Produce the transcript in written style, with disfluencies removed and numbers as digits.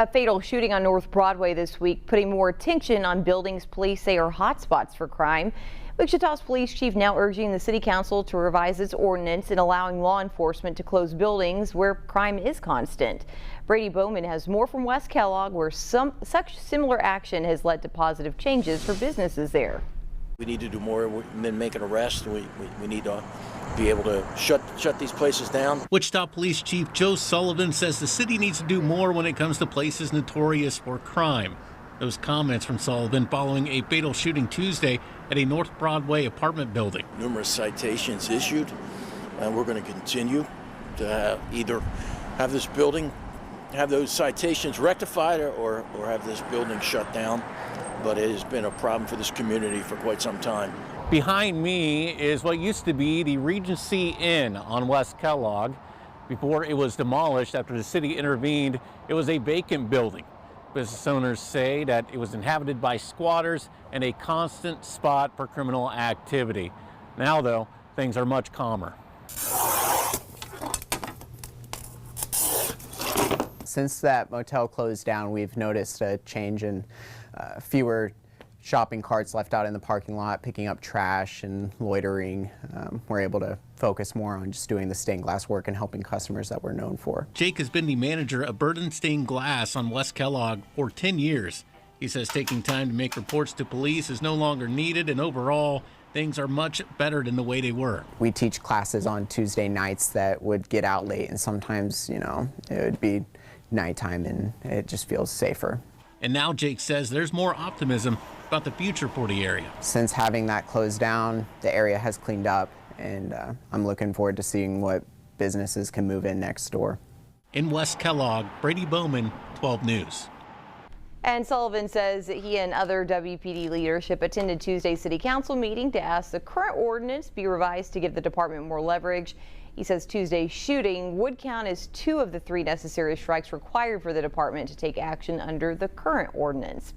A fatal shooting on North Broadway this week, putting more attention on buildings police say are hotspots for crime. Wichita's police chief now urging the city council to revise its ordinance and allowing law enforcement to close buildings where crime is constant. Brady Bowman has more from West Kellogg, where such similar action has led to positive changes for businesses there. We need to do more than make an arrest. We need to be able to shut these places down. Wichita Police Chief Joe Sullivan says the city needs to do more when it comes to places notorious for crime. Those comments from Sullivan following a fatal shooting Tuesday at a North Broadway apartment building. Numerous citations issued, and we're going to continue to either have this building, have those citations rectified, or have this building shut down. But it has been a problem for this community for quite some time. Behind me is what used to be the Regency Inn on West Kellogg. Before it was demolished after the city intervened, it was a vacant building. Business owners say that it was inhabited by squatters and a constant spot for criminal activity. Now, though, things are much calmer. Since that motel closed down, we've noticed a change in fewer shopping carts left out in the parking lot, picking up trash and loitering. We're able to focus more on just doing the stained glass work and helping customers that we're known for. Jake has been the manager of Burden Stained Glass on West Kellogg for 10 years. He says taking time to make reports to police is no longer needed, and overall, things are much better than the way they were. We teach classes on Tuesday nights that would get out late, and sometimes, it would be nighttime, and it just feels safer. And now Jake says there's more optimism about the future for the area. Since having that closed down, the area has cleaned up, and I'm looking forward to seeing what businesses can move in next door. In West Kellogg, Brady Bowman, 12 News. And Sullivan says that he and other WPD leadership attended Tuesday's city council meeting to ask the current ordinance be revised to give the department more leverage. He says Tuesday's shooting would count as 2 of the 3 necessary strikes required for the department to take action under the current ordinance.